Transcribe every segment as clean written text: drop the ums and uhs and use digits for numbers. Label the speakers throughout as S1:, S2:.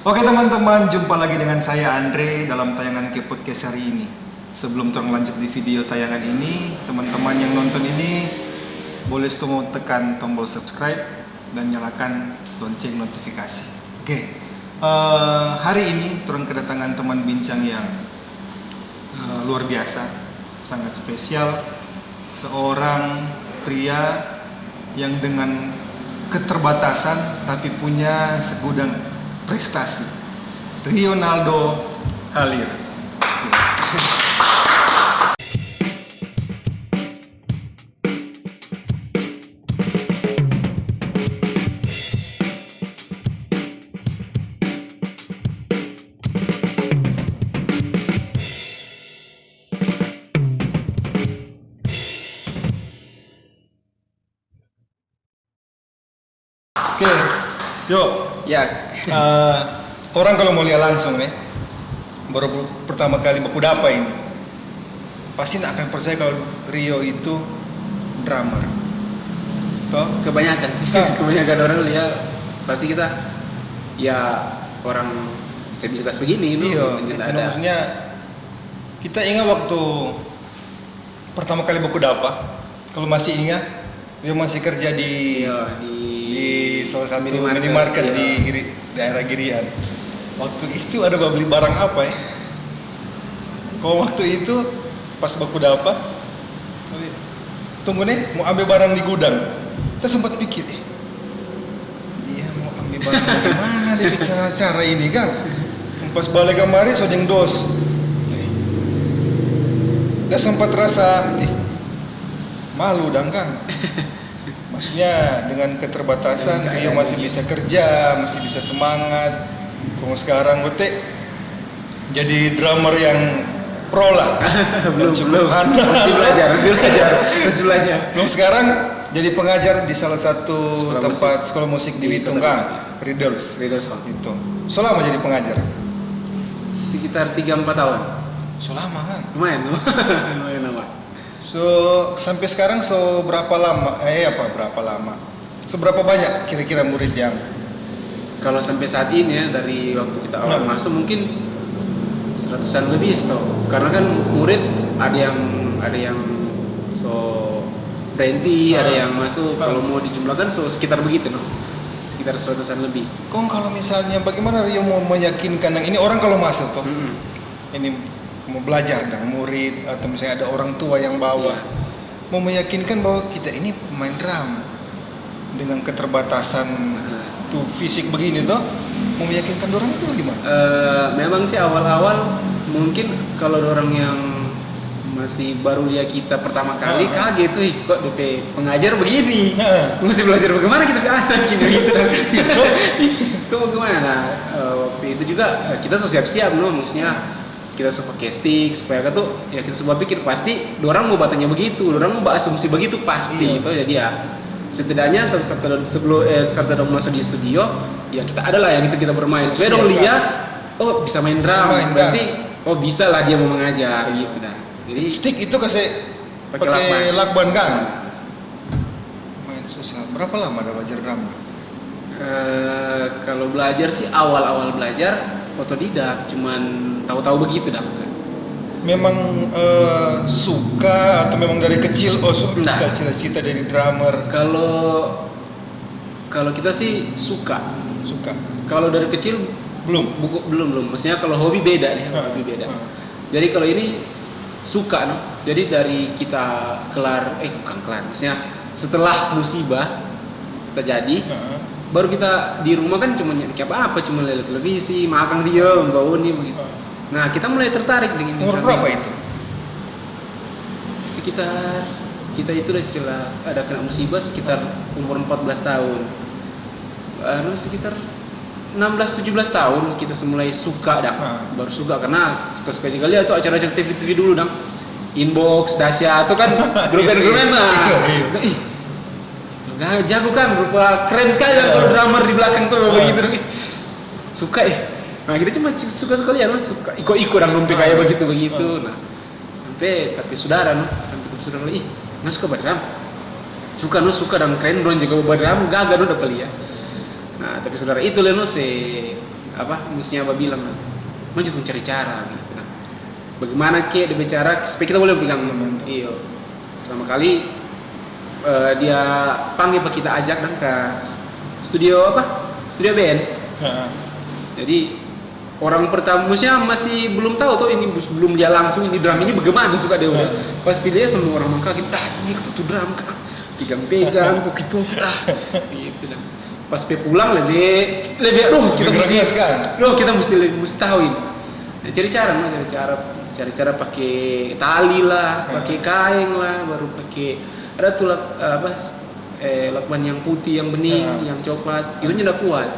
S1: Oke teman-teman, jumpa lagi dengan saya Andre dalam tayangan ke podcast hari ini. Sebelum terus lanjut di video tayangan ini, teman-teman yang nonton ini boleh tekan tombol subscribe dan nyalakan lonceng notifikasi. Oke, hari ini turun kedatangan teman bincang yang luar biasa, sangat spesial. Seorang pria yang dengan keterbatasan tapi punya segudang prestasi, Rionaldo Halir. Oke, yuk.
S2: Ya,
S1: Orang kalau mau lihat langsung nih, baru pertama kali baku dapa ini, pasti nggak akan percaya kalau Rio itu drummer. Toh?
S2: kebanyakan sih. Kebanyakan orang lihat pasti kita ya orang disabilitas begini
S1: Iya,
S2: kita
S1: itu
S2: ada.
S1: maksudnya kita ingat waktu pertama kali baku dapa, kalau masih ingat, Rio masih kerja di
S2: Iya,
S1: di salah satu
S2: minimarket,
S1: minimarket
S2: iya.
S1: di daerah Girian. Waktu itu ada beli barang apa ya? Kalau waktu itu pas baku dapa, tunggu nih mau ambil barang di gudang. Kita sempat pikir, dia mau ambil barang bagaimana dia bicara cara ini kan? Pas balik kemari sodeng dos. Dia sempat rasa, malu dong kan? Maksudnya dengan keterbatasan dia masih bisa kerja, masih bisa semangat. Kalau sekarang gue jadi drummer yang pro lah.
S2: belum
S1: Cukup handal.
S2: masih belajar.
S1: Kalau sekarang jadi pengajar di salah satu
S2: Sekolah
S1: tempat sekolah musik di Bitung kan, Riddles.
S2: Hall.
S1: Itu. Selama jadi pengajar?
S2: Sekitar 3-4 tahun.
S1: Selama kan?
S2: Lumayan lama.
S1: So sampai sekarang berapa lama? Berapa lama? Seberapa banyak kira-kira murid yang
S2: Kalau sampai saat ini ya, dari waktu kita awal masuk mungkin 100-an lebih tau. Karena kan murid ada yang so berhenti, ada yang masuk. Kalau mau dijumlahkan sekitar begitu sekitar 100-an lebih.
S1: Kong kalau misalnya bagaimana Rio mau meyakinkan yang ini orang kalau masuk tuh ini mau belajar dan murid atau misalnya ada orang tua yang bawa mau meyakinkan bahwa kita ini pemain drum dengan keterbatasan tuh fisik begini tuh mau meyakinkan orang itu bagaimana?
S2: Memang sih awal-awal mungkin kalau orang yang masih baru lihat kita pertama kali kaget tuh, kok DP pengajar begini, mesti belajar bagaimana kita anak gini gitu. Kok bagaimana? Nah, waktu itu juga kita siap-siap maksudnya kita pakai stick supaya kan tuh ya kita semua pikir pasti orang mau batanya begitu, orang mau asumsi begitu pasti gitu. Jadi ya setidaknya serta dong masuk di studio ya kita ada lah yang itu kita bermain supaya dong lihat bisa main drum berarti bisa lah dia mau mengajar gitu dah. Jadi
S1: stick itu kasih pakai lakban kan? Main susah. Berapa lama ada belajar drum?
S2: Kalau belajar sih awal belajar otodidak, cuman tahu-tahu begitu dah.
S1: Memang suka atau memang dari kecil cita-cita dari drummer?
S2: Kalau kita sih suka. Kalau dari kecil belum. Maksudnya kalau hobi beda ya, hobi beda. Jadi kalau ini suka Jadi dari kita bukan kelar. Maksudnya setelah musibah terjadi, baru kita di rumah kan cuma cuma lihat televisi, makan dia, membawa ini begitu. Nah, kita mulai tertarik dengan
S1: umur berapa itu?
S2: Sekitar kita itu ada kena musibah sekitar umur 14 tahun. Sekitar 16-17 tahun kita mulai suka baru suka karena suka sekali itu acara-acara TV dulu Inbox, Dahsyat itu kan grup-grup jago kan, berupa keren sekali kalau drummer di belakang tuh begitu suka Nah kita cuma suka sekali suka ikut dan rumpi kayak begitu. Nah sampai tapi saudara nggak suka berdram, suka dan keren dong juga berdram gagal dapat lihat. Nah tapi saudara itu si mestinya Abah bilang lah, maju tuh cari cara gitu. Nah, bagaimana dia bicara supaya kita boleh pegang. Iya. Pertama kali dia panggil kita ajak dan ke studio studio band. Jadi orang pertama masih belum tahu tuh ini belum dia langsung ini drum ini bagaimana suka dia udah. Pas pilih semua orang kaget, ini tuh drum kak pegang-pegang tuh gitu gitu dah. Pas pulang lebih aduh kita mesti tahu ini. Nah, cari cara pakai tali lah, pakai kain lah, baru pakai ada tuh lakban yang putih, yang bening, yang coklat, itu tidak kuat.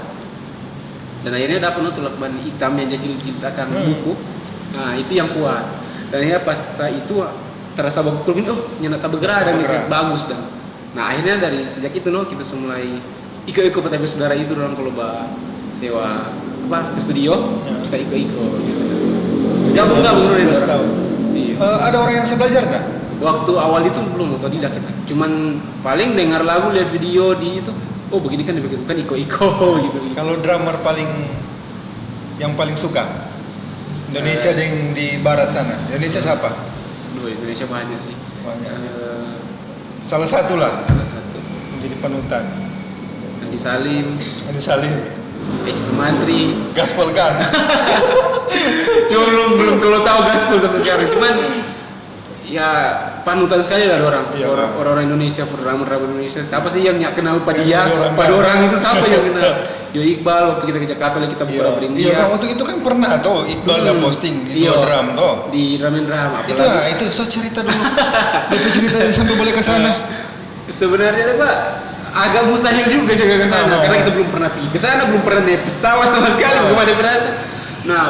S2: Dan akhirnya dapat tuh lakban hitam yang diciptakan buku. Nah, itu yang kuat. Dan akhirnya pas itu terasa bagus ini, nyana tak bergerak dan bagus dan. Nah, akhirnya dari sejak itu kita mulai ikut pada saudara itu orang kalau sewa ke studio, kita ikut gitu. Gabung dulu tahu. Iya.
S1: Ada orang yang bisa belajar nggak?
S2: Waktu awal itu belum otodidak kita. Cuman paling dengar lagu, lihat video di itu. Oh begini kan begitu kan iko gitu.
S1: Kalau drummer yang paling suka Indonesia yang di barat sana. Indonesia siapa?
S2: Indonesia banyak sih.
S1: Banyak. Salah satu lah.
S2: Salah satu.
S1: Menjadi panutan.
S2: Andi Salim. Eci Sumantri.
S1: Gaspol kan.
S2: Cuma belum terlalu tahu Gaspol sampai sekarang. Cuman ya panutan sekali lah orang.
S1: Iya,
S2: orang Indonesia, drummer Indonesia. Siapa sih yang nggak kenal pada orang itu siapa yang kenal? Yo Iqbal waktu kita ke Jakarta kita beberapa ring dia.
S1: Iya, waktu itu kan pernah tuh Iqbal ada posting di drum tuh.
S2: Di drum
S1: Itu so cerita dulu. Dia cerita sampai boleh ke sana.
S2: Sebenarnya Pak agak mustahil juga jaga ke sana karena kita belum pernah pergi ke sana, belum pernah naik pesawat sama sekali, belum ada berasa. Nah,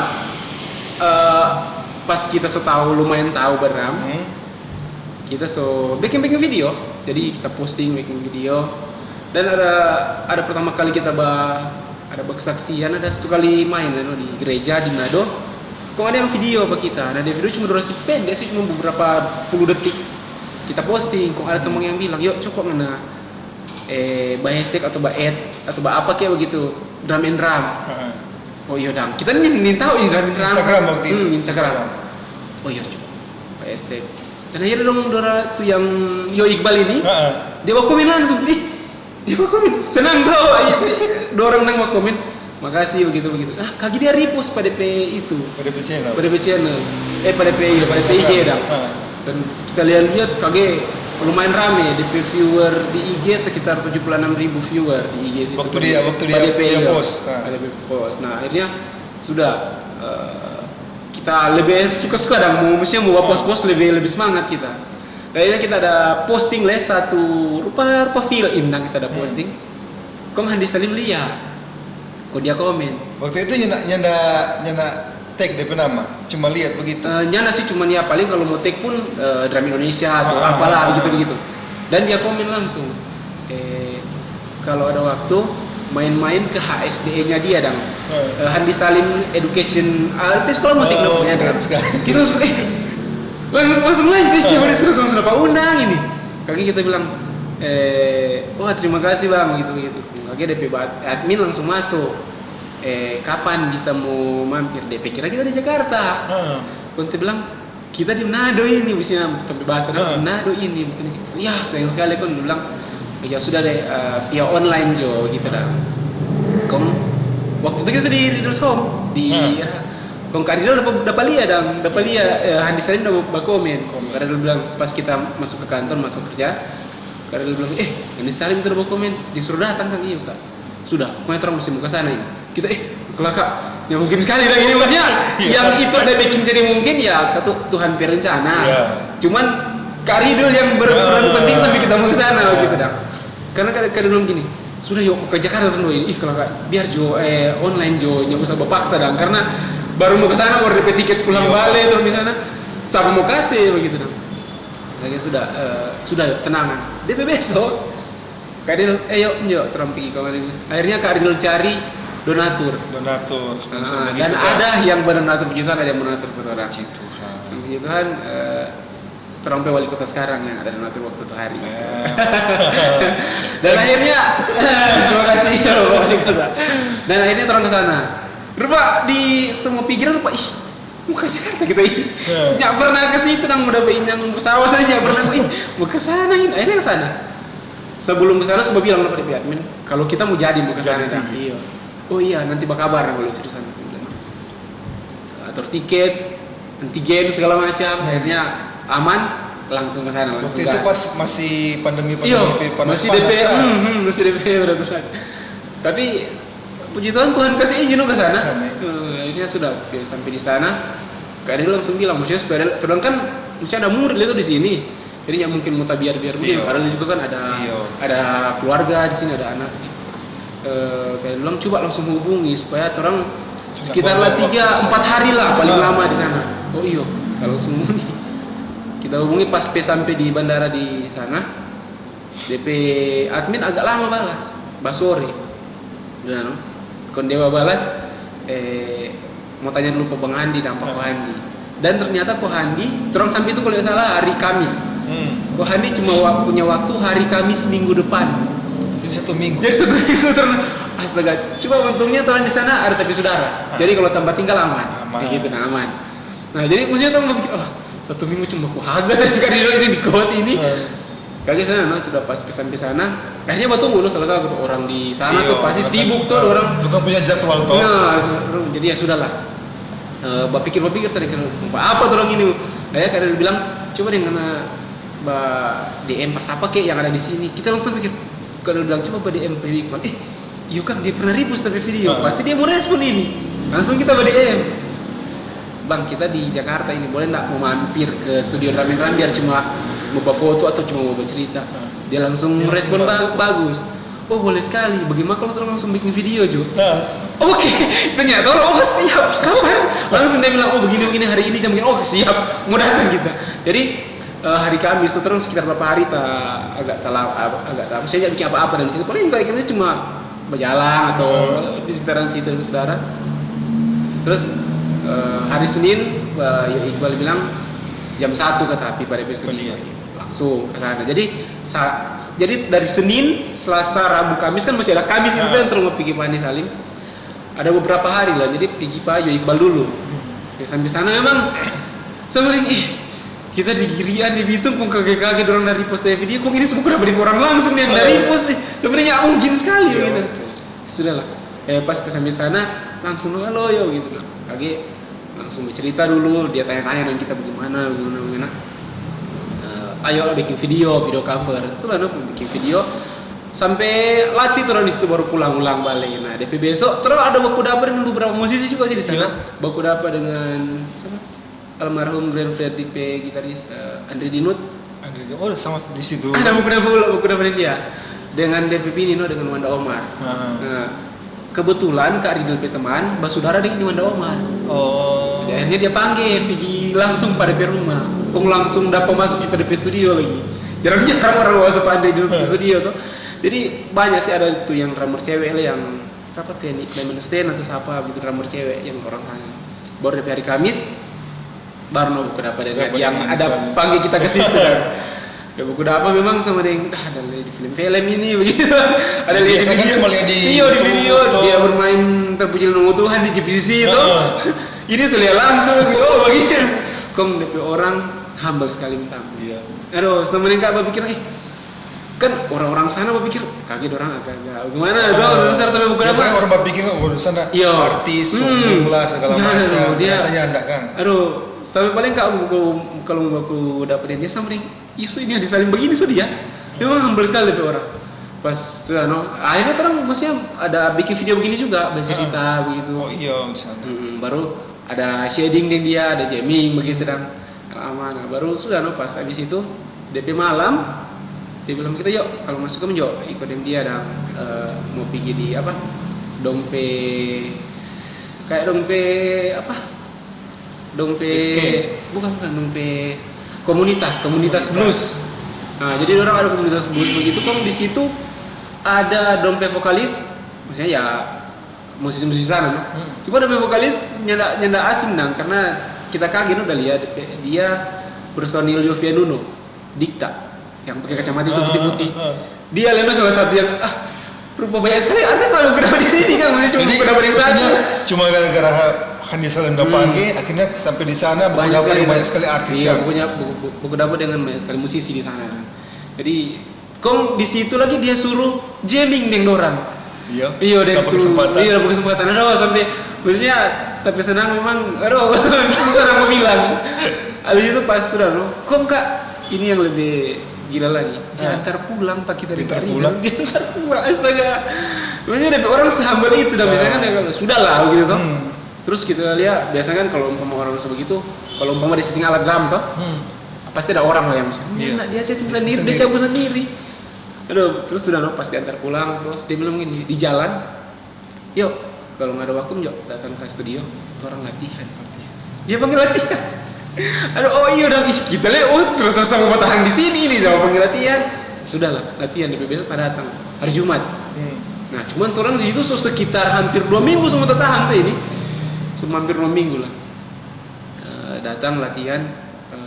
S2: pas kita tahu lumayan tahu beram, kita bikin video. Jadi kita posting bikin video. Dan ada pertama kali kita ada kesaksian, ada satu kali main di gereja di Manado. Kok ada yang video apa kita? Nah, di video cuma durasi pendek sih, cuma beberapa puluh detik. Kita posting, kok ada teman yang bilang, "Yuk, cukup mana hashtag atau atau apa kayak begitu, drum and drum." Oh iya dong, kita nih tahu ini drum and drum.
S1: Instagram waktu itu.
S2: Instagram. Oh iya coba hashtag. Dan akhirnya dong Dora tuh yang Yo Iqbal ini, dia bawa komen langsung, dia bawa komen, senang tau, dua orang nang bawa komen, makasih begitu. Kaki dia repost pada itu. Pada channel. Pada IG dah. Dan kita lihat kage lumayan rame di viewer di IG sekitar 76.000 viewer di IG situ.
S1: Waktu dia post.
S2: Nah, akhirnya sudah kita lebih suka dan mau post lebih semangat kita. Akhirnya kita ada posting satu rupa fill in yang kita ada posting. Kong Andi Salim lihat. Kok dia komen.
S1: Waktu itu nyana tag DP nama, cuma lihat begitu.
S2: Nyana sih cuman ya paling kalau mau tag pun drum Indonesia atau apalah begitu. Dan dia komen langsung. Kalau ada waktu main-main ke HSDE-nya dia dong. Handi Salim Education sekolah musik namanya kan. Kita langsung lanjut langsung sudah undang ini. Kaki kita bilang wah terima kasih Bang gitu. Kaki DP admin langsung masuk. Kapan bisa mau mampir? DP kira kita di Jakarta. Kunti bilang kita di Manado ini, misalnya tapi bahasa Manado ini bukan. Ya sayang sekali kan bilang ya sudah deh via online jo gitu dah. Waktu itu kita sudah di Readers Home di Kong Karidol dapat lihat Handi Salim dapat komen. Karidol bilang pas kita masuk ke kantor masuk kerja, Karidol bilang Handi Salim itu dapat komen disuruh datang kan iya Kak. Sudah, pokoknya terang mesti mau ke sana ini. Kita kelakak. Ya mungkin sekali lagi ini maksudnya yang itu ada bikin jadi mungkin ya Tuhan berencana. Cuman Karidul yang berperan penting sampai kita mau ke sana gitu dah. Karena Karidul bilang gini, sudah yuk ke Jakarta tuh ini. Kelakak. Biar online enggak usah berpaksa dah karena baru mau ke sana baru dapat tiket pulang balik terus di sana. Sama mau kasih begitu dah. Lagi sudah tenangan. DP besok Karidul, yuk terampi kawan ini. Akhirnya Karidul cari donatur, sponsor dan ada yang berdonatur puji Tuhan, ada yang berdonatur buat orang. Puji Tuhan, terampi wali kota sekarang yang ada donatur waktu itu hari. Dan akhirnya terima kasih wali kota. Dan akhirnya orang ke sana. Rupa di semua pikiran rupa ih mau ke Jakarta kita ini. Nggak pernah ke situ nang udah yang pesawat saja nggak pernah ih mau ke sana ini. Akhirnya ke sana. Sebelum ke sana sudah bilang pada pihak admin kalau kita mau jadi mau ke sana dah. Iya. Oh iya nanti bakabar kalau di sana. Atur tiket, antigen segala macam. Akhirnya aman langsung ke sana langsung.
S1: Waktu itu pas masih pandemi panas
S2: masih DP kan? Masih DP berat. Tapi puji Tuhan kasih izin ke sana. Akhirnya sudah sampai di sana. Kadang langsung bilang maksudnya supaya terus kan maksudnya ada murid itu di sini. Jadi nggak mungkin mau biar begini. Padahal juga kan ada keluarga di sini ada anak. Kadang bilang coba langsung hubungi supaya orang sekitar 3-4 hari lah paling lama di sana. Oh iya, kalau langsung hubungi. Kita hubungi pas sampai di bandara di sana. DP admin agak lama balas sore. Udah no. Kon dewa balas mau tanya dulu ke Bang Handi dan Pak Handi. Dan ternyata Ko Handi, terang sampai itu kalau tidak salah hari Kamis. Ko Handi cuma punya waktu hari Kamis minggu depan.
S1: Jadi 1 minggu.
S2: Terus astaga, coba untungnya terang di sana ada tapi saudara. Jadi kalau tempat tinggal aman. Kayak gitu aman. Nah, jadi maksudnya terang berpikir, 1 minggu cuma ku harga tadi ini di kos ini. Kaki sana sudah pas sampai sana. Akhirnya tunggu salah satu orang di sana tuh pasti sibuk tuh orang.
S1: Bukan punya jadwal tuh.
S2: Nah, jadi ya sudahlah. Pikir tadi kan apa tuh orang ini. Kadang bilang coba deh kena DM pas apa kek yang ada di sini. Kita langsung pikir kalau bilang coba DM Iqbal. Iya kan dia pernah repost tapi video. Pasti dia mau respon ini. Langsung kita DM. Bang, kita di Jakarta ini boleh enggak mau mampir ke studio Ramen biar cuma mau foto atau cuma mau bercerita. Dia langsung respon bagus. Oh boleh sekali. Bagaimana kalau terus langsung bikin video Jo? Oke. Ternyata orang siap. Kapan? Langsung dia bilang begini hari ini jam begini. Siap. Mau datang kita. Jadi hari Kamis itu terus sekitar berapa hari agak tak. Saya bikin apa-apa dan di situ. Paling kita ikannya cuma berjalan atau di sekitaran situ dengan saudara. Terus hari Senin Iqbal bilang jam 1 kata Api pada studio. Langsung ke sana. Jadi dari Senin, Selasa, Rabu, Kamis kan masih ada Kamis itu kan terus mau pergi Pak Andi Salim. Ada beberapa hari lah. Jadi pergi Pak Iqbal dulu. Ya, sampai sana memang sebenarnya kita di Girian di Bitung kok kaget orang dari post video kok ini semua dari orang langsung yang dari post nih. Sebenarnya mungkin sekali begitu. Sudahlah. Pas sampai sana langsung halo yo gitu. Lagi langsung bercerita dulu, dia tanya-tanya dan kita bagaimana. Ayo bikin video cover. Sudah bikin video sampai latsi terus di situ baru pulang balik. Nah, DP besok terus ada baku dapat dengan beberapa musisi juga sih di sana. Baku dapat dengan almarhum Glenn Freddy P gitaris Andre Dinut.
S1: Oh, sama di situ.
S2: Ada baku dapat dia dengan DP Nino dengan Wanda Omar. Nah, kebetulan Kak Ridel teman, basudara dengan Wanda Omar. Akhirnya dia panggil, pergi langsung pada rumah. Kong langsung dapat masuk ke DP studio lagi. Jarang-jarang orang masuk pada di studio tuh. Jadi banyak sih ada itu yang drummer cewek lah yang siapa tuh ini Clement Stein atau siapa gitu drummer cewek yang orang sana. Baru DP hari Kamis baru buku dapat dengan yang ada panggil kita ke situ kan. Ya buku dapat memang sama dengan ada di film-film ini begitu. Ada lihat di video.
S1: Cuma lihat di
S2: video dia bermain terpuji nama Tuhan di GPC itu. Ini sudah langsung gitu begitu. Kong DP orang humble sekali minta.
S1: Iya.
S2: Aduh, sama mereka berpikir kan orang-orang sana berpikir kaget orang agak gimana tuh besar tapi bukan apa.
S1: Biasanya orang berpikir sana artis, sombong lah segala macam. Ternyata enggak kan.
S2: Aduh, sampai paling kalau aku dapetin dia sama dengan isu ini disaling begini so dia. Memang humble sekali DP orang. Pas sudah akhirnya terang maksudnya ada bikin video begini juga bercerita begitu.
S1: Oh iya misalnya.
S2: Baru ada shading dengan dia, ada jamming begitu dan aman. Baru sudah pas habis itu DP malam dia bilang kita yuk kalau masuk ke yuk ikutin dia dan mau pergi di apa dompe bukan dompe komunitas blues. Nah jadi orang ada komunitas blues begitu kan di situ ada dompe vokalis maksudnya ya musisi-musisi sana. Cuma dompe vokalis nyanda asing nang karena kita kaget udah lihat dia personil Yovie Nuno Dikta yang pakai kacamata itu putih-putih. Dia salah satu yang rupa banyak sekali artis tahu kenapa di sini kan, masih cuma kenapa di sana.
S1: maksudnya cuma gara-gara Handi Salim udah panggil, akhirnya sampai di sana banyak sekali artis
S2: iya,
S1: kan.
S2: pokoknya beberapa dengan banyak sekali musisi di sana. Jadi kong di situ lagi dia suruh jamming dengan orang. Iya,
S1: dapat kesempatan.
S2: Iya, dapat kesempatan. Aduh, sampai maksudnya tapi senang memang. Aduh, susah nak mau bilang. Habis itu pas sudah loh, kok Kak, ini yang lebih gila lagi. Diantar pulang Pak kita
S1: Diantar pulang.
S2: Diantar pulang, astaga. Maksudnya dari orang sehambal itu dan misalkan ya kalau sudah lah gitu toh. Terus kita lihat biasanya kan kalau umpama orang begitu, kalau umpama di setting alat drum toh, pasti ada orang lah yang misalnya, "Enggak, dia setting sendiri, dia cabut sendiri." Aduh, terus sudah pas diantar pulang, terus dia bilang gini, di jalan, yuk kalau nggak ada waktu yuk datang ke studio, itu orang latihan. Dia panggil latihan. Aduh, oh iya udah kita lihat, oh selesai mau tahan di sini nih, udah panggil latihan. Sudahlah, latihan di besok tak datang hari Jumat. Nah, cuman orang di situ sekitar hampir 2 minggu sama tahan tuh ini, hampir 2 minggu lah. Datang latihan,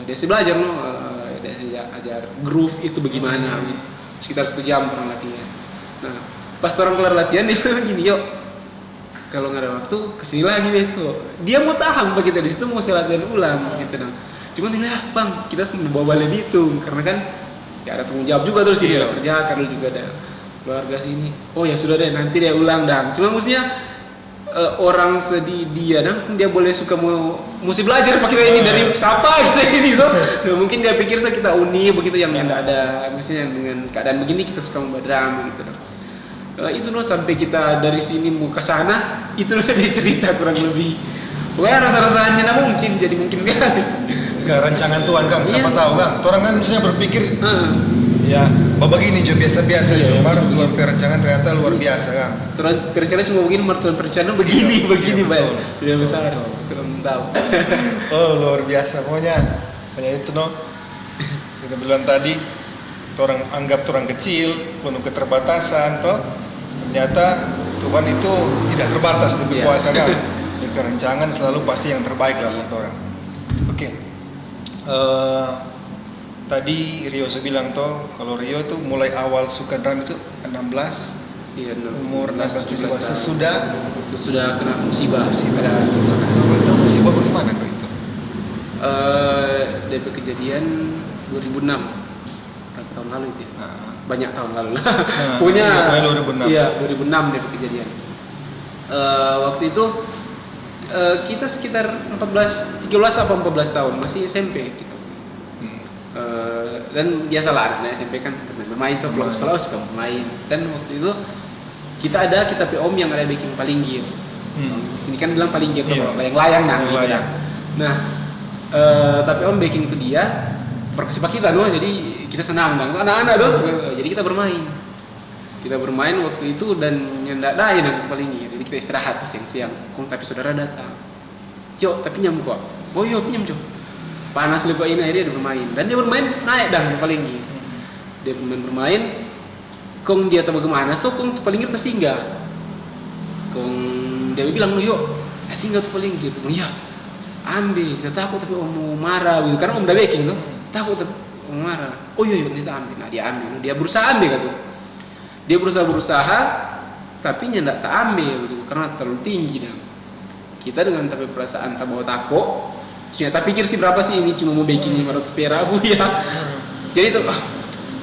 S2: dia sih belajar dia ajar groove itu bagaimana gitu. Sekitar 1 jam orang latihan. Nah, pas orang kelar latihan dia bilang gini, yuk kalau nggak ada waktu kesini lagi besok. Dia mau tahan pak kita di situ mau saya latihan ulang gitu dong. Cuman dia bilang, bang kita bawa balik Bitung karena kan ya ada tanggung jawab juga terus sini kerja karena juga ada keluarga sini. Oh ya sudah deh nanti dia ulang dan. Cuma maksudnya orang sedih dia dan dia boleh suka mesti belajar pak kita ini dari siapa kita ini tuh. Mungkin dia pikir kita unik begitu yang tidak ada misalnya dengan keadaan begini kita suka membuat drama gitu dong. Itu loh sampai kita dari sini mau ke sana itu loh dia cerita kurang lebih. Pokoknya rasa-rasanya nah mungkin jadi mungkin sekali.
S1: Enggak rancangan Tuhan Kang, siapa tahu Kang. Orang kan misalnya berpikir ya begini juga biasa-biasa ya. Baru Tuhan perencanaan ternyata luar biasa Kang.
S2: Tuhan perencanaan cuma begini, Tuhan perencanaan begini banyak. Tidak besar. Tuhan tahu.
S1: Oh luar biasa pokoknya itu no. Kita bilang tadi orang anggap orang kecil penuh keterbatasan toh. Ternyata Tuhan itu tidak terbatas tapi kuasa kan. Ya, perencanaan selalu pasti yang terbaik lah buat orang. Oke. Tadi Rio bilang toh kalau Rio tuh mulai awal suka drum itu 16.
S2: Iya,
S1: umur 16-17
S2: sesudah kena musibah.
S1: Tahu musibah bagaimana kok itu?
S2: DP kejadian 2006. Berapa tahun lalu itu ya? Banyak tahun lalu lah. Punya
S1: 2006.
S2: Iya, 2006 DP kejadian. Waktu itu kita sekitar 13 apa 14 tahun, masih SMP gitu. Dan biasalah anak SMP kan bermain tuh pulang sekolah suka bermain. Dan waktu itu kita pe om yang ada bikin palinggir. Di sini kan bilang palinggir tuh layang-layang nah.
S1: Layang.
S2: Nah, tapi om baking itu dia perkesipa kita no, jadi kita senang dong anak-anak terus jadi kita bermain waktu itu dan yang tidak ada yang palinggir. Jadi kita istirahat pas siang-siang. Tapi saudara datang. Yuk, tapi pinjam kok. Oh iya pinjam cok. Panas lupa ini dia bermain dan dia bermain naik dan palinggir. Dia bermain kong dia tahu bagaimana so kong palinggir tersinggah. Kong dia bilang yuk singgah tuh palinggir. Iya ambil kita takut tapi om mau marah gitu. Karena om udah baking tuh takut tapi om marah. Oh iya kita ambil. Nah dia ambil dia berusaha ambil gitu. Dia berusaha tapi nyendak tak ambil begitu karena terlalu tinggi dan kita dengan tapi perasaan tak bawa takut ternyata pikir sih berapa sih ini cuma mau baking 500 perak ya. Jadi tuh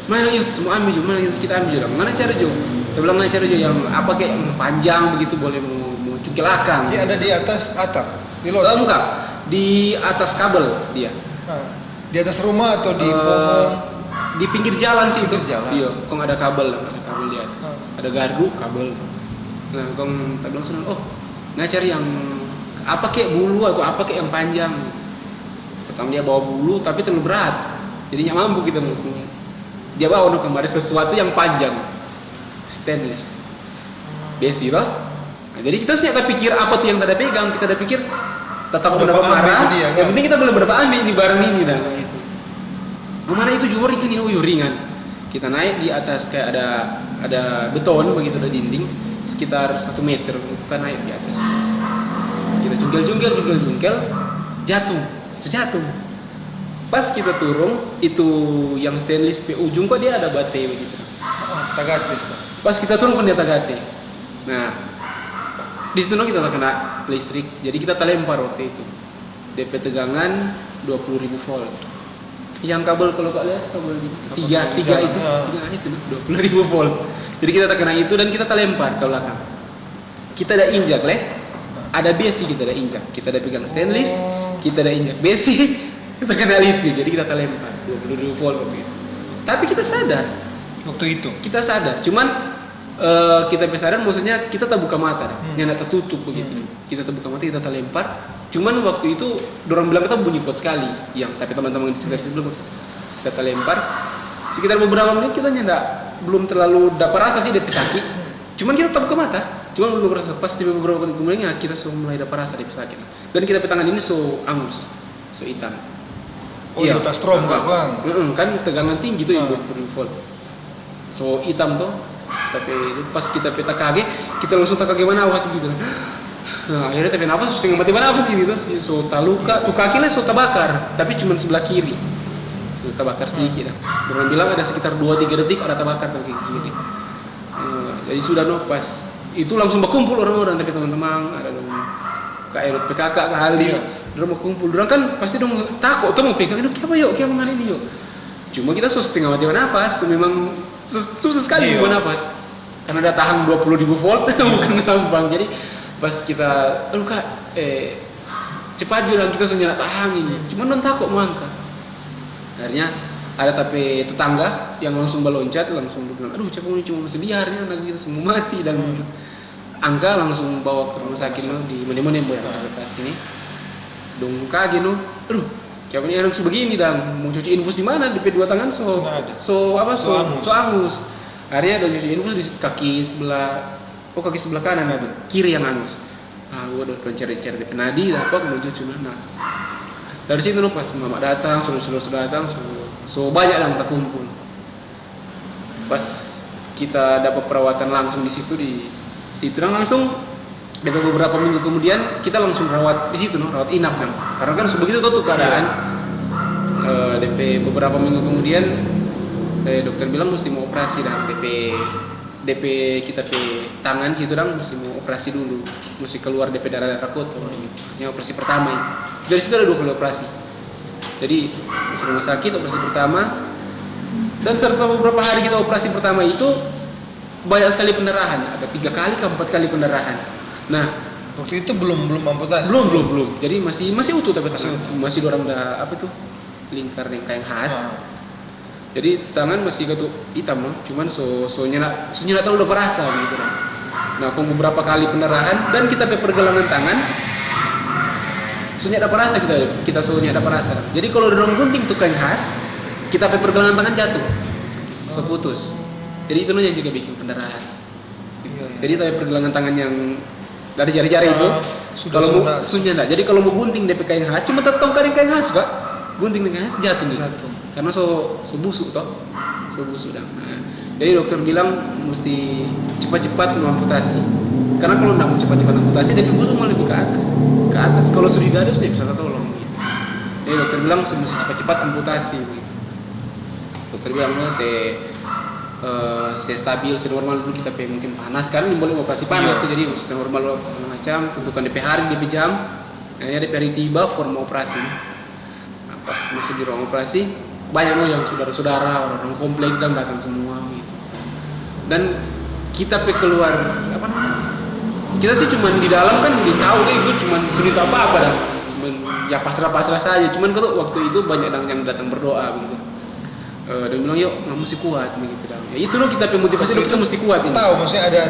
S2: mana itu semua ambil juga, mana kita ambil juga. Mana cara juga? Kita bilang mana cara juga yang apa kayak panjang begitu boleh mau cungkil akang.
S1: Dia ada di atas atap, di loteng.
S2: Enggak, di atas kabel dia.
S1: Di atas rumah atau di pohon?
S2: Di pinggir jalan sih itu.
S1: Iya,
S2: kok ada kabel di atas. Ada gardu kabel tuh. Nah, kong tak bilang senang, nah cari yang apa kayak bulu atau apa kayak yang panjang. Pertama dia bawa bulu tapi terlalu berat. Jadi nggak mampu kita melakukan. Dia bawa kemarin sesuatu yang panjang, stainless, besi loh. Nah, jadi kita ternyata pikir apa tuh yang kita pegang, kita pikir tetap mendapat marah. Yang penting kita boleh berapa ambil ini barang ini dan itu. Mana itu juga ringan ya, ringan. Kita naik di atas kayak ada beton begitu ada dinding sekitar 1 meter kita naik di atas. Kita jungkel jatuh. Pas kita turun itu yang stainless pe ujung kok dia ada baterai begitu.
S1: Tagatis tuh.
S2: Pas kita turun kan dia Tagate. Nah, di situ kita terkena listrik. Jadi kita terlempar waktu itu. DP tegangan 20.000 volt. Yang kabel kalau kau lihat kabel tiga itu 20.000 volt. Jadi kita terkena itu dan kita terlempar ke belakang. Kita ada injak ada besi kita ada injak. Kita ada pegang stainless, kita ada injak besi, kita kena listrik. Jadi kita terlempar 20.000 volt waktu itu. Tapi kita sadar.
S1: Waktu itu.
S2: Kita sadar. Cuman kita sadar maksudnya kita tak buka mata, yang tertutup begitu. Kita tak buka mata, kita terlempar. Cuman waktu itu dorang bilang kita bunyi kuat sekali. Tapi teman-teman di sekitar situ belum. Kita terlempar. Sekitar beberapa menit kita belum terlalu dapat rasa sih DP sakit. Cuman kita tak buka mata. Cuman belum rasa pas di beberapa menit kemudian kita mulai dapat rasa DP sakit. Dan kita tangan ini angus, hitam.
S1: Oh iya, tak strong enggak, Bang?
S2: Kan tegangan tinggi tuh yang 20 volt. Hitam tuh. Tapi itu pas kita peta kaget, kita langsung tak kaget mana awas begitu. Nah, akhirnya tapi nafas setengah mati nafas gini tuh. Tak luka, tuh kaki lah tak bakar, tapi cuma sebelah kiri. Tak bakar sedikit dah. Orang bilang ada sekitar 2-3 detik ada terbakar kaki kiri. Jadi sudah pas itu langsung berkumpul orang-orang, tapi teman-teman ada dong Kak Erot PKK Kak Haldi, dorang mau kumpul. Dorang kan pasti dong takut tuh mau pegang itu siapa yuk, siapa mana ini yuk. Cuma kita setengah mati nafas, memang susah sekali nafas. Karena ada tahan 20.000 volt bukan gampang. Jadi pas kita Kak cepat bilang kita sudah tahan ini. Cuma non takut mangka. Akhirnya ada tapi tetangga yang langsung meloncat langsung bilang, aduh siapa ini cuma seliarnya anak kita semua mati dan angka langsung bawa ke rumah sakit di mana-mana yang terdekat sini. Dong kaget aduh siapa ini anak sebegini dan mau cuci infus di mana di dua tangan angus. Akhirnya ada cuci infus di kaki sebelah kanan kiri yang angus. Gua udah cari-cari di penadi apa menuju cuma dari situ pas mama datang, saudara datang, banyak yang terkumpul. Pas kita dapat perawatan langsung di situ langsung dapat beberapa minggu kemudian kita langsung rawat di situ rawat inap karena kan begitu tuh keadaan. DP beberapa minggu kemudian dokter bilang mesti mau operasi dan DP kita tangan situ mesti mau operasi dulu, mesti keluar DP darah kotor ini operasi pertama ini. Dari situ ada 20 operasi. Jadi masuk rumah sakit operasi pertama dan setelah beberapa hari kita operasi pertama itu banyak sekali pendarahan, ada 3 kali ke 4 kali pendarahan. Nah,
S1: waktu itu belum amputasi.
S2: Belum. Jadi masih utuh tapi masih dorang ada lingkar yang khas. Jadi tangan masih hitam cuman nyala udah perasa gitu. Nah, beberapa kali pendarahan dan kita pergelangan tangan ada perasa kita ada perasa. Jadi kalau dorong gunting tuh kain khas, kita pergelangan tangan jatuh, putus. Jadi itu yang juga bikin pendarahan. Jadi tapi pergelangan tangan yang dari jari-jari itu kalau mau enggak. Jadi kalau mau gunting DP kain khas cuma tongkarin kain khas, Pak. Gunting dengan khas jatuh nih. Karena busuk busuk dah. Nah, jadi dokter bilang mesti cepat-cepat mengamputasi. Karena kalau nggak mau cepat-cepat amputasi, DP busuk malah lebih ke atas. Kalau sudah ada sudah bisa tolong gitu. Jadi dokter bilang mesti cepat-cepat amputasi. Gitu. Dokter bilang saya stabil, senormal dulu kita mungkin panas kan, ini boleh operasi panas jadi senormal macam, tentukan DP hari, DP jam, akhirnya DP hari tiba form operasi. Nah, pas masuk di ruang operasi banyak yang saudara-saudara orang kompleks dan datang semua gitu. Dan kita keluar kita sih cuman di dalam kan tahu itu cuman sulit apa dah, ya pasrah saja. Cuman kalau waktu itu banyak yang datang berdoa begitu. Dia bilang yuk nggak mesti kuat begitu dah. Ya itu kita motivasi kita mesti kuat ini.
S1: Tahu maksudnya ada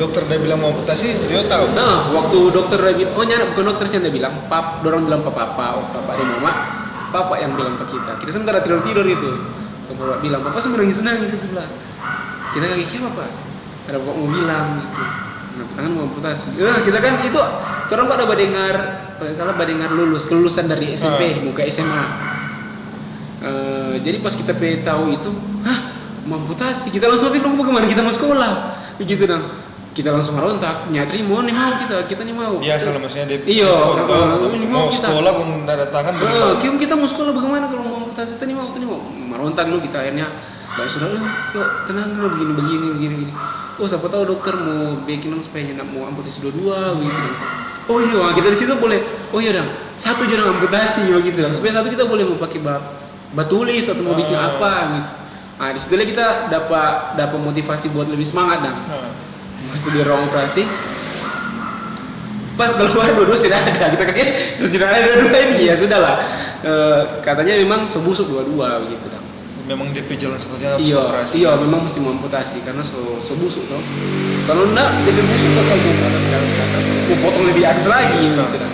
S1: dokter dia bilang mau amputasi dia tahu.
S2: Nah waktu dokter dia bilang bukan dokter dia bilang dorang bilang papa dan mama, papa yang bilang ke kita sementara tidur itu. Bapak bilang papa nangis di sebelah. Kita kaget siapa pak? Ada bapak mau bilang gitu. Nah, tangan mau amputasi. Kita kan itu orang Pak ada badengar kelulusan dari SMP mau ke SMA. Jadi pas kita tahu itu, mau amputasi, kita langsung pikir bagaimana kita mau sekolah. Begitu dong. Kita langsung merontak, nyatri mau kita nih mau.
S1: Biasa lah maksudnya dia.
S2: Iya,
S1: mau sekolah pun ada tangan bagaimana?
S2: Kita mau sekolah bagaimana kalau mau amputasi tadi mau merontak kita akhirnya Baik sudah, yuk tenang dulu begini. Oh siapa tahu dokter mau bikin supaya nyenak mau amputasi dua-dua begitu. Oh iya, kita di situ boleh. Oh iya dong, satu jangan amputasi begitu dong. Supaya satu kita boleh mau pakai batulis atau mau bikin apa gitu. Nah di situ kita dapat motivasi buat lebih semangat dong. Masih di ruang operasi. Pas keluar dua-dua tidak ada, kita kaget sudah ada dua-dua ini ya sudahlah. Katanya memang busuk dua-dua begitu dong.
S1: Memang DP jalan satunya harus operasi.
S2: Iya, memang mesti mengamputasi karena busuk toh. Kalau enggak DP busuk bakal mau ke atas, mau potong lebih atas lagi gitu kan.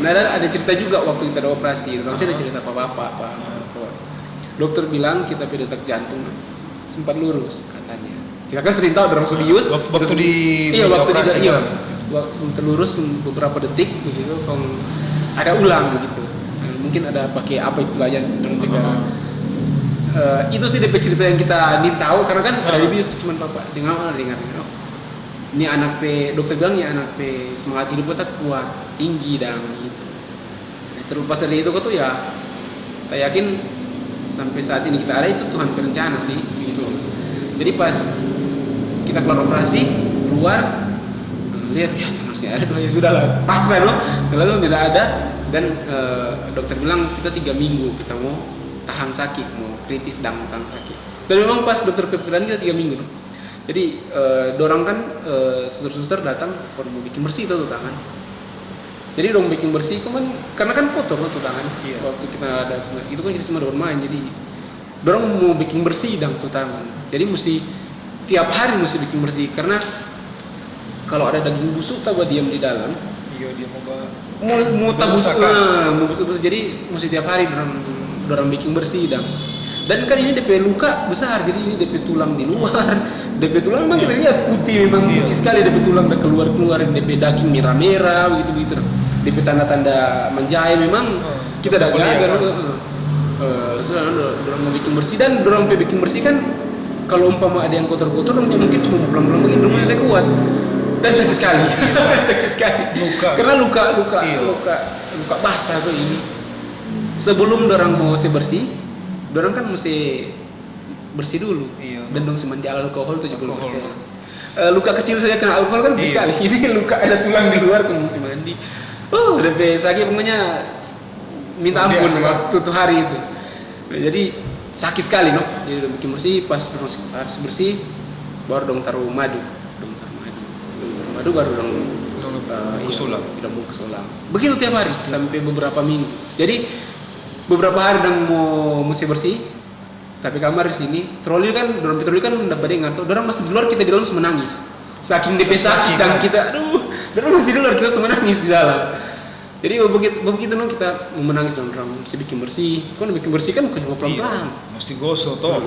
S2: Nah, ada cerita juga waktu kita ada operasi, saya ada cerita apa. Dokter bilang kita detak jantung sempat lurus katanya. Kita kan sering tahu orang Sudius.
S1: Waktu di operasi kan.
S2: Sempat lurus beberapa detik begitu, kalau ada ulang begitu. Mungkin ada pakai apa itulah yang dengan itu sih DP cerita yang kita tahu karena kan ada di bius cuma bapak dengar ini anak dokter bilang ya anak semangat hidup kita kuat tinggi dan gitu. Terlepas dari itu tuh ya kita yakin sampai saat ini kita ada itu Tuhan berencana sih gitu. Jadi pas kita keluar operasi keluar lihat ya terusnya ada dua ya sudahlah pasrah loh lalu tidak ada dan dokter bilang kita 3 minggu kita mau tahan sakit mau kritis dan tahan sakit dan memang pas dokter perkiraan kita 3 minggu loh. Jadi dorang kan suster-suster datang mau bikin bersih tuh tangan. Jadi dong bikin bersih kan karena kan kotor tuh tangan. Iya. Waktu kita ada itu kan kita cuma bermain jadi dorang mau bikin bersih dan tuh tangan. Jadi mesti tiap hari mesti bikin bersih karena kalau ada daging busuk tahu diam di dalam. Iya dia mau busuk jadi mesti tiap hari dorang bikin bersih dan kan ini DP luka besar jadi ini DP tulang di luar DP tulang memang kita lihat putih memang putih sekali DP tulang udah keluar DP daging merah begitu DP tanda-tanda menjahit memang kita dah gagal dorang mau bikin bersih dan dorang bikin bersih kan kalau umpama ada yang kotor-kotor mungkin cuma pelan-pelan begini dorang masih kuat dan sakit sekali karena luka basah tuh ini sebelum dorang mau bersih dorang kan mesti bersih dulu dan dong mandi alkohol 70%. Luka kecil saja kena alkohol kan bisa sekali ini luka ada tulang di luar kan mesti mandi udah sakit pokoknya minta ampun waktu tuh hari itu jadi sakit sekali no jadi udah bikin bersih pas harus bersih baru dong taruh madu baru dong kesulang begitu tiap hari sampai beberapa minggu jadi beberapa hari dong mau mesti bersih tapi kamar di sini troli kan udah pada ingat dorang masih di luar kita di dalam menangis saking DP sakit dan kita dorang masih di luar kita menangis di dalam jadi begitu no kita menangis dan dorang mesti bikin bersih kan bukan cuma pelan-pelan
S1: mesti gosok toh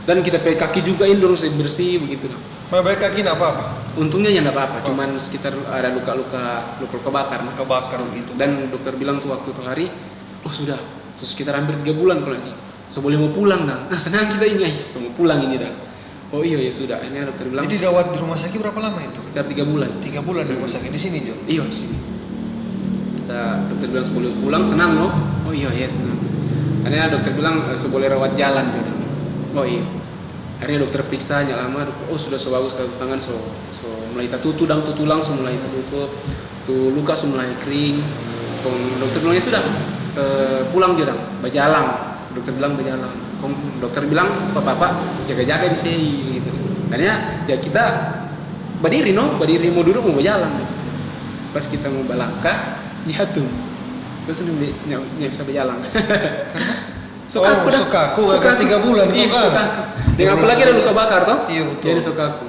S2: dan kita pakai kaki juga ini dorang mesti bersih begitu no.
S1: Baik kaki enggak apa-apa.
S2: Untungnya ya enggak apa-apa, cuman sekitar ada luka bakar.
S1: Kebakar gitu.
S2: Dan dokter bilang tuh waktu itu hari, sudah sekitar hampir 3 bulan kalau sih. Sebelum mau pulang dah. Nah, senang kita ini mau pulang ini dah. Oh iya ya sudah. Ini dokter bilang.
S1: Jadi dirawat di rumah sakit berapa lama itu?
S2: Sekitar 3 bulan.
S1: 3 bulan di rumah sakit di sini, Jo?
S2: Iya, di sini. Dokter bilang sebelum pulang senang loh. Oh iya senang. Karena dokter bilang boleh rawat jalan juga. Oh iya. Akhirnya dokter periksa lama, sudah bagus kalau tangan mulai tulang mulai tertutup, tuh luka mulai kering. Dokter bilangnya sudah pulang dia berjalan. Dokter bilang berjalan. Dokter bilang bapak jaga-jaga di sini gitu. Karena ya kita berdiri mau duduk mau berjalan. Pas kita mau balangkah jatuh. Terus nggak bisa berjalan.
S1: Sokaku 3 bulan
S2: iya, kan. Dengan apalagi ada luka bakar toh?
S1: Iya betul.
S2: Jadi sokaku.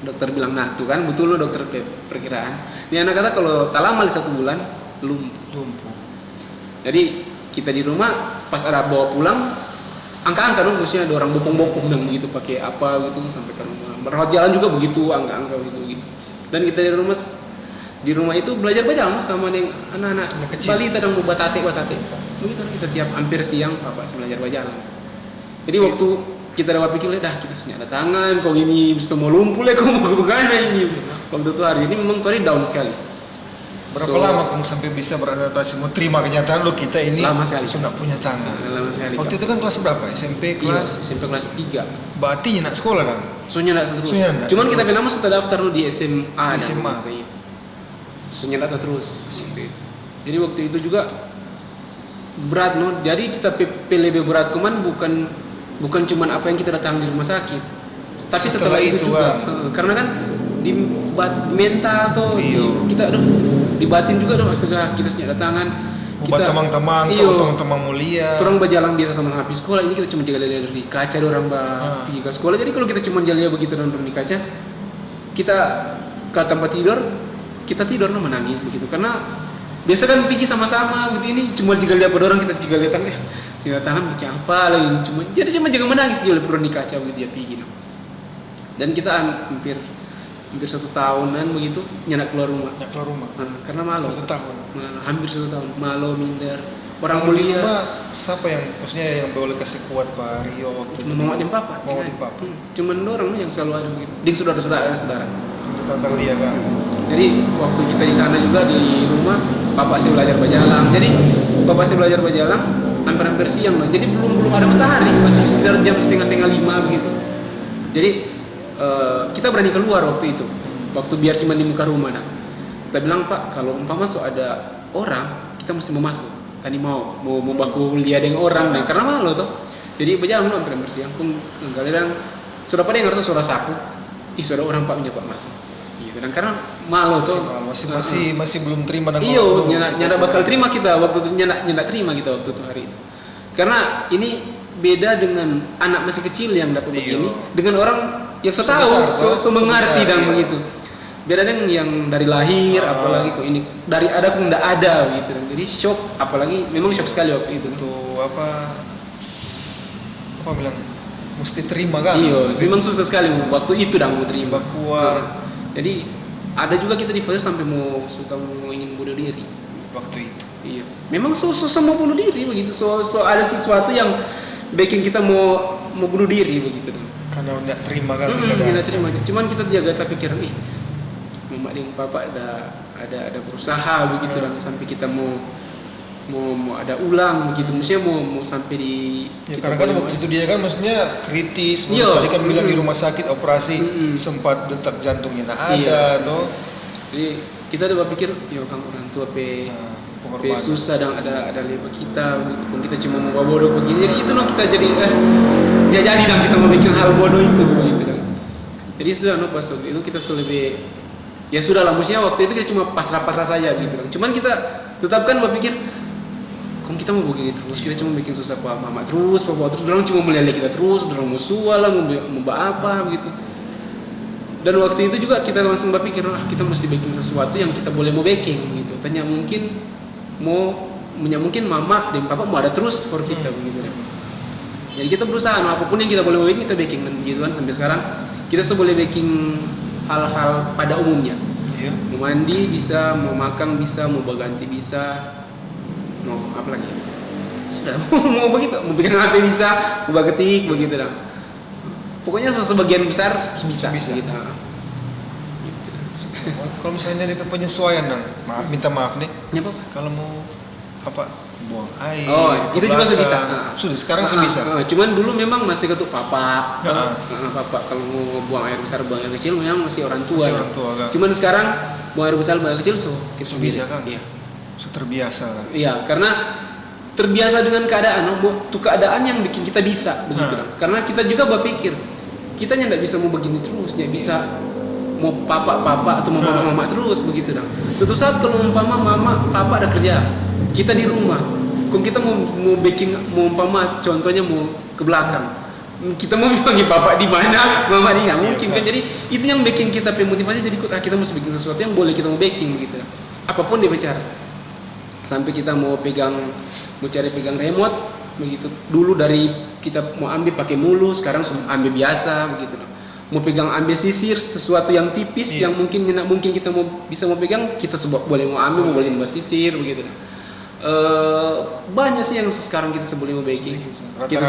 S2: Dokter bilang tuh kan betul lo dokter perkiraan. Ini anak kata kalau tak lama 1 bulan lumpuh. Jadi kita di rumah pas ada bawa pulang angka-angka dong maksudnya ada orang bopong-bopong dan begitu pakai apa gitu sampai ke rumah. Merawat jalan juga begitu angka-angka gitu. Dan kita di rumah itu belajar berjalan sama dengan anak-anak balita dan mau batate begitu kita tiap hampir siang papa belajar berjalan jadi waktu kita dapat pikir kita sudah ada tangan kok ini bisa mau lumpuh kok mau kemana ini waktu itu hari ini memang tadi down sekali
S1: Berapa lama kamu sampai bisa beradaptasi, mau terima kenyataan lo kita ini
S2: Lama sekali.
S1: sudah punya tangan?
S2: Lama sekali.
S1: Waktu itu kan kelas berapa? SMP
S2: Iya,
S1: kelas?
S2: SMP kelas 3.
S1: Berarti nak sekolah kan?
S2: Soalnya enggak terus.
S1: Soalnya nggak
S2: Cuman
S1: terus.
S2: kita nama sudah daftar lu di SMA.
S1: Di SMA.
S2: Soalnya enggak terus. Jadi waktu itu juga berat no. Jadi kita lebih berat cuman bukan cuman apa yang kita datang di rumah sakit. Tapi setelah itu juga karena kan di mental tuh kita di batin juga astaga kita punya datangan
S1: buat teman-teman teman-teman mulia
S2: orang berjalan biasa sama-sama di sekolah, ini kita cuma jaga dari kaca orang pergi ke sekolah. Jadi kalau kita cuma jalan begitu dan di kaca, kita ke tempat tidur, kita tidur menangis begitu karena biasa kan pergi sama-sama gitu, ini cuma jaga lihat pada orang, kita jaga lihat tangan bikin apa lagi, cuma jaga menangis dia oleh di kaca begitu ya pergi no. Dan kita hampir 1 tahunan begitu nyenak keluar rumah. Karena malu. 1 tahun. Hampir 1 tahun. Malu, minder. Orang mulia.
S1: Siapa yang maksudnya yang boleh kasih kuat Pak Rio waktu itu?
S2: Mama dan Papa.
S1: Mama dan Papa.
S2: Cuman orang yang selalu ada begitu. Ding saudara.
S1: Tentang dia kan.
S2: Jadi waktu kita di sana juga di rumah, Papa sih belajar berjalan. Jadi Papa sih belajar berjalan hampir siang loh. Jadi belum ada matahari, masih sekitar jam setengah 5 begitu. Jadi kita berani keluar waktu itu, waktu biar cuma di muka rumah nah. Kita bilang Pak, kalau umpama masuk ada orang, kita mesti mau masuk. Tadi mau baku lihat dengan orang nah, karena malu tuh. Jadi berjalan hampir siang pun galiran sudah pada yang ngerti suara saku, sudah orang Pak menjawab masuk. Gitu. Dan karena malu tuh.
S1: Masih belum terima dan
S2: iyo nyana bakal terima kita waktu itu, nyana terima kita waktu itu hari itu. Karena ini beda dengan anak masih kecil yang dapat begini dengan orang yang so mengerti dan begitu. Beda dengan yang dari lahir, apalagi kok ini dari ada kok enggak ada gitu. Jadi shock, apalagi memang shock sekali waktu itu.
S1: Tuh apa bilang mesti terima kan?
S2: Iya, memang susah sekali waktu itu mau terima. Jadi ada juga kita di fase sampai mau ingin bunuh diri
S1: waktu itu.
S2: Iya, memang susah mau bunuh diri begitu. So ada sesuatu yang bikin kita mau bunuh diri begitu.
S1: Karena tidak terima kan?
S2: Tidak terima. Cuman kita jaga tak pikiran, Mama dan Papa ada berusaha begitu dan sampai kita mau ada ulang begitu. Maksudnya mau sampai di.
S1: Ya karena kan waktu itu dia kan maksudnya kritis. Tadi kan bilang di rumah sakit operasi sempat detak jantungnya ada tuh. Jadi
S2: kita udah berpikir, kan orang tua susah dan ada lewat kita begitu. Pun kita cuma mau bodoh begini. Jadi itu kita jadi dan kita mau bikin hal bodoh itu begitu dan. Jadi sudah pas waktu itu kita lebih ya sudah lah, maksudnya waktu itu kita cuma pasrah saja gitu kan. Cuman kita tetapkan berpikir kok kita mau begini terus, kita cuma bikin susah Mama terus, Papa terus, orang cuma melihat kita terus, orang musuh lah mau apa begitu. Dan waktu itu juga kita langsung berpikir kita mesti bikin sesuatu yang kita boleh mau baking gitu. Tanya mungkin Mama dan Papa mau ada terus for kita begitu kan. Jadi kita berusaha apapun yang kita boleh baking kita baking dan gitu kan sampai sekarang kita boleh baking hal-hal pada umumnya. Mau mandi bisa, mau makan bisa, mau berganti bisa, mau apa lagi? Sudah mau begitu, mau bikin HP bisa, mau ketik begitu dah. Pokoknya sebagian besar bisa. Gitu.
S1: Kalau misalnya di penyesuaian minta maaf nih.
S2: Ya,
S1: kalau mau buang air.
S2: Itu juga bisa.
S1: Sudah sekarang bisa.
S2: Cuman dulu memang masih ketuk Papa. Papa kalau mau buang air besar, buang air kecil memang masih orang tua.
S1: Kan?
S2: Cuman sekarang buang air besar, buang air kecil kita
S1: bisa kan?
S2: Iya.
S1: Terbiasa.
S2: Iya, karena terbiasa dengan keadaan. Tuh keadaan yang bikin kita bisa begitu. Karena kita juga berpikir kita tidak bisa mau begini terus, tidak bisa mau papa atau mau mama terus begitu dong. Suatu saat kalau umpama mama papa ada kerja, kita di rumah, kalau kita mau umpama contohnya mau ke belakang, kita mau bilang papa di mana, mama di nggak mungkin kan. Jadi itu yang bikin kita motivasi, jadi kita mesti bikin sesuatu yang boleh kita mau baking begitu. Apapun dia bicara, sampai kita mau cari pegang remote begitu. Dulu dari kita mau ambil pakai mulu, sekarang ambil biasa begitu. Mau ambil sisir sesuatu yang tipis yang mungkin kita bisa pegang, kita boleh mau ambil, boleh mau sisir begitu. Banyak sih yang sekarang kita boleh mau baking. Kita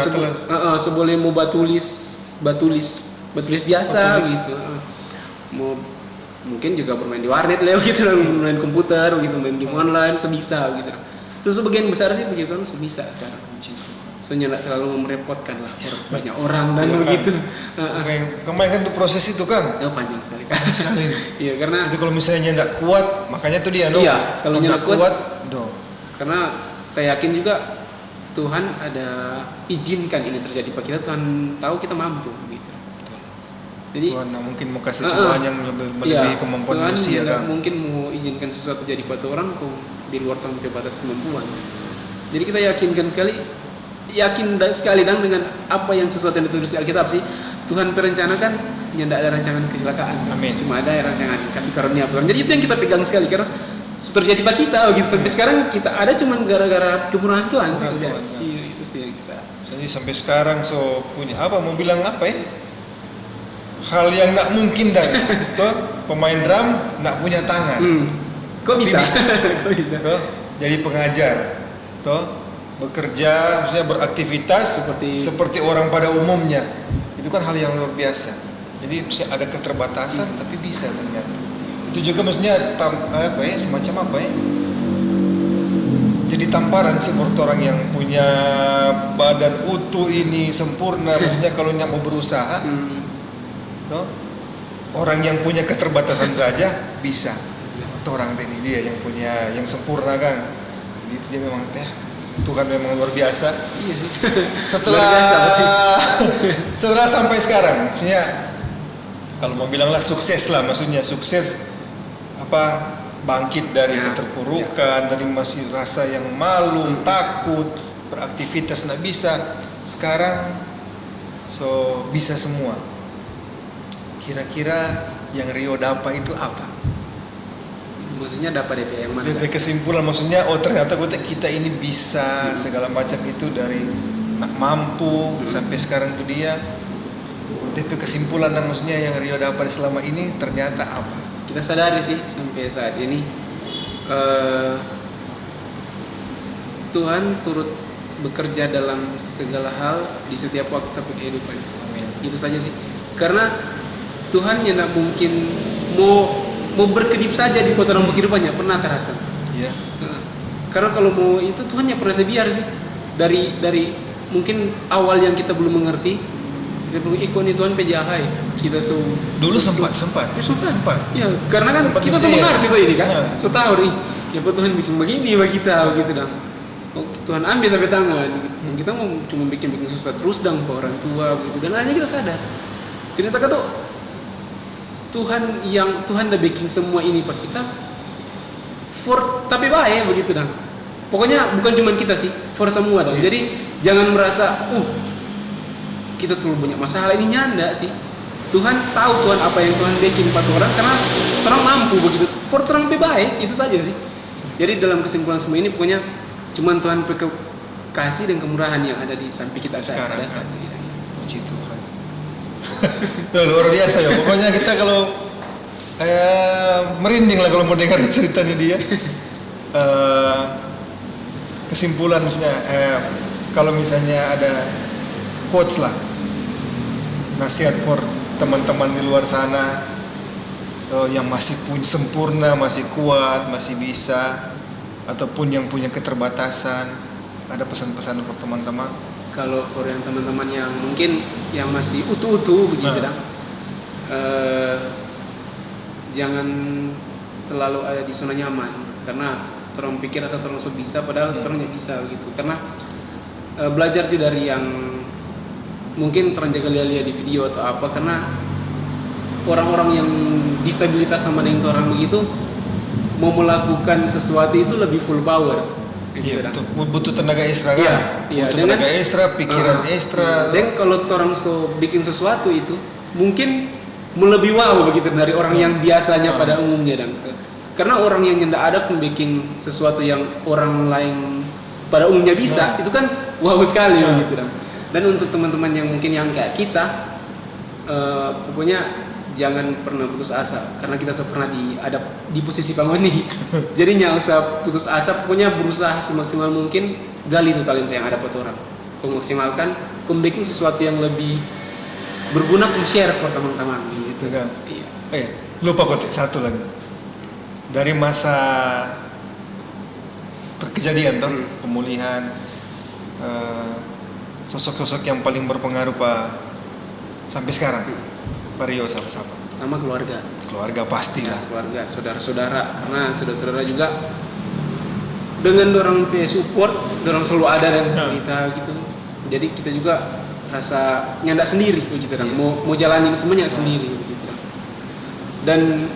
S2: boleh mau batulis biasa gitu. Mau mungkin juga bermain di warnet lah gitu, main komputer gitu, main game online sebisa gitu. Terus sebagian besar sih begitu kan sebisa kan. Soalnya nggak terlalu merepotkan lah banyak orang dan begitu.
S1: Kemarin kan tuh proses itu kan.
S2: Ya panjang sekali kan.
S1: Sekali.
S2: Iya karena
S1: itu kalau misalnya nggak kuat, makanya tuh dia
S2: iya, kalau nggak kuat,
S1: karena
S2: kita yakin juga Tuhan ada izinkan ini terjadi pada kita. Tuhan tahu kita mampu gitu. Jadi
S1: Tuhan mungkin mau kasih cobaan yang melebihi kemampuan
S2: Tuhan
S1: manusia kan.
S2: mungkin mau izinkan sesuatu jadi pada orang di luar Tuhan punya batas kemampuan. Jadi kita yakin sekali dan dengan apa yang sesuatu yang ditulis di Alkitab sih, Tuhan perencanakan tidak ada rancangan kecelakaan.
S1: Amin.
S2: Cuma ada rancangan kasih karunia Tuhan. Jadi itu yang kita pegang sekali karena terjadi pada kita gitu. Sampai sekarang kita ada cuma gara-gara kemurahan Tuhan itu saja. Iya, itu sih yang kita.
S1: Jadi sampai sekarang punya apa mau bilang apa ya? Hal yang nggak mungkin dan toh pemain drum nggak punya tangan.
S2: Kok bisa? Kok bisa?
S1: Toh, jadi pengajar, toh bekerja, maksudnya beraktivitas seperti orang pada umumnya. Itu kan hal yang luar biasa. Jadi ada keterbatasan tapi bisa ternyata. Itu juga maksudnya semacam apa ya? Jadi tamparan sih buat orang yang punya badan utuh ini sempurna, maksudnya kalau mau berusaha. Toh, orang yang punya keterbatasan saja bisa. Atau orang ini dia yang punya yang sempurna kan. Itu dia memang Tuhan memang luar biasa.
S2: Iya sih.
S1: Setelah sampai sekarang, maksudnya kalau mau bilanglah sukses lah, maksudnya sukses bangkit dari keterpurukan, dari masih rasa yang malu, takut, beraktivitas nggak bisa. Sekarang bisa semua. Kira-kira yang Rio dapat itu apa?
S2: Maksudnya dapat DP yang mana?
S1: DP kesimpulan maksudnya ternyata kita ini bisa segala macam itu dari mampu sampai sekarang tuh dia DP kesimpulan maksudnya yang Rio dapat selama ini ternyata apa?
S2: Kita sadari sih sampai saat ini Tuhan turut bekerja dalam segala hal di setiap waktu tapi kehidupan.
S1: Amin.
S2: Itu saja sih. Karena Tuhan yang tidak mungkin mau berkedip saja di potongan kehidupannya pernah terasa.
S1: Iya.
S2: Karena kalau mau itu Tuhan yang pernah sebiar sih dari mungkin awal yang kita belum mengerti. Kita bilang, kok ini Tuhan pejahai. Kita
S1: dulu sempat.
S2: Ya, karena kan
S1: sempat
S2: kita mengerti tuh ini kan.
S1: Nah.
S2: Tahu nih, kenapa Tuhan bikin begini bagi kita begitu dong. Tuhan ambil tapi tangan gitu. Kita mau cuma bikin susah terus dong ke orang tua begitu. Dan akhirnya kita sadar. Ternyata kata Tuhan udah bikin semua ini pak kita tapi baik begitu dong. Pokoknya bukan cuma kita sih, for semua dong. Jadi jangan merasa kita terlalu banyak masalah, ini nyanda sih. Tuhan tahu Tuhan apa yang Tuhan bikin pada orang karena orang mampu begitu. For orang baik itu saja sih. Jadi dalam kesimpulan semua ini pokoknya cuma Tuhan kasih dan kemurahan yang ada di samping kita
S1: sekarang.
S2: Saat ini.
S1: Puji Tuhan. Luar biasa ya. Pokoknya kita kalau merinding lah kalau mau dengar ceritanya dia. Kesimpulan maksudnya kalau misalnya ada quotes lah, nasihat for teman-teman di luar sana yang masih sempurna, masih kuat, masih bisa, ataupun yang punya keterbatasan, ada pesan-pesan untuk teman-teman?
S2: Kalau for yang teman-teman yang mungkin yang masih utuh-utuh begitu dah, jangan terlalu ada di zona nyaman karena orang pikir rasa orang bisa padahal orang nggak bisa gitu. Karena belajar juga dari yang mungkin orang jaga lihat di video atau apa, karena orang-orang yang disabilitas sama dengan orang begitu mau melakukan sesuatu itu lebih full power.
S1: Iya, butuh tenaga ekstra kan?
S2: Iya,
S1: butuh tenaga ekstra, pikiran ekstra.
S2: Dan kalau orang bikin sesuatu itu mungkin lebih wow begitu dari orang yang biasanya pada umumnya dan karena orang yang tidak ada pun bikin sesuatu yang orang lain pada umumnya bisa, itu kan wow sekali begitu dan untuk teman-teman yang mungkin yang kayak kita pokoknya jangan pernah putus asa karena kita sudah pernah di posisi pangoni. Jadi jangan usah putus asa, pokoknya berusaha semaksimal mungkin gali itu talenta yang ada pada orang. Kau maksimalkan, kau bikin sesuatu yang lebih berguna, kau share for teman-teman gitu
S1: kan.
S2: Iya.
S1: lupa kok satu lagi. Dari masa terkejadian toh, pemulihan, sosok-sosok yang paling berpengaruh Pak sampai sekarang, Pak Rio sama-sama.
S2: Sama keluarga.
S1: Keluarga pastilah.
S2: Keluarga, saudara-saudara, karena saudara-saudara juga dengan dorang support, dorang selalu ada dengan kita gitu. Jadi kita juga rasa nyandak sendiri begitu kan. Mau jalanin semuanya sendiri begitu. Dan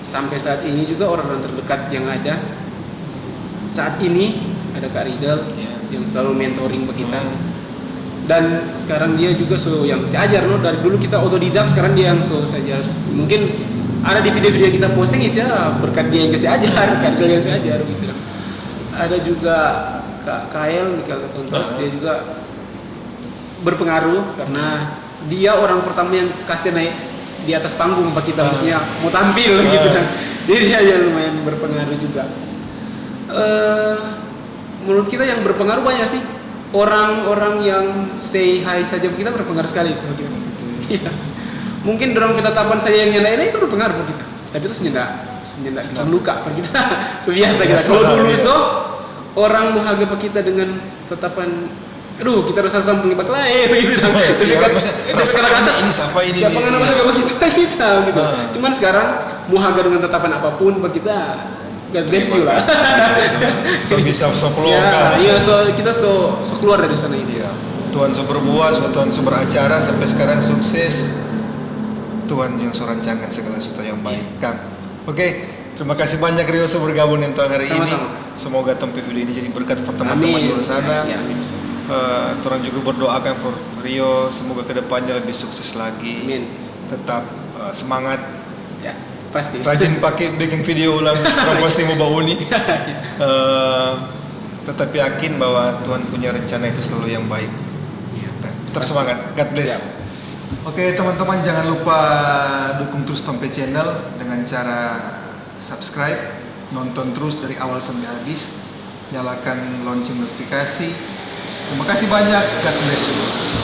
S2: sampai saat ini juga orang-orang terdekat yang ada saat ini ada Kak Ridel yang selalu mentoring ke kita. Dan sekarang dia juga yang saya ajar dari dulu kita otodidak, sekarang dia yang saya ajar. Mungkin ada di video-video yang kita posting itu ya berkat dia yang saya ajar, Kak Ridel yang saya ajar gitu. Ada juga Kak Kael, Mikael Tontos, dia juga berpengaruh karena dia orang pertama yang kasih naik di atas panggung Pak kita, maksudnya mau tampil gitu kan. Jadi dia yang lumayan berpengaruh juga. Menurut kita yang berpengaruh banyak sih. Orang-orang yang say hi saja kita berpengaruh sekali itu Pak kita. Iya. Mungkin dorong ketetapan saya yang nyanda itu berpengaruh Pak kita. Tapi itu senyenda terluka Pak kita. Sebiasa kita. Kalau dulu tuh orang bahagia Pak kita dengan tetapan, aduh kita rasa sambung Pak lain begitu kan.
S1: Rasa ini siapa ini?
S2: Siapa yang bahagia begitu Pak kita gitu. Cuman sekarang bahagia dengan tetapan apapun Pak kita, God bless you lah.
S1: So bisa keluar.
S2: Iya, kita keluar dari sana ini.
S1: Iya. Tuhan so berbuat, Tuhan so beracara sampai sekarang sukses. Tuhan yang so rancangkan segala sesuatu yang baik, Kang. Oke, terima kasih banyak Rio so bergabung dengan hari ini. Semoga tempat video ini jadi berkat for teman-teman di luar sana. Tuhan juga berdoakan for Rio, semoga kedepannya lebih sukses lagi.
S2: Amin.
S1: Tetap semangat.
S2: Ya, pasti.
S1: Rajin pakai bikin video ulang, orang pasti mau bau nih. Tetap yakin bahwa Tuhan punya rencana itu selalu yang baik. Tetap semangat. God bless. Oke teman-teman, jangan lupa dukung terus Tompe Channel dengan cara subscribe, nonton terus dari awal sampai habis, nyalakan lonceng notifikasi. Terima kasih banyak. God bless you.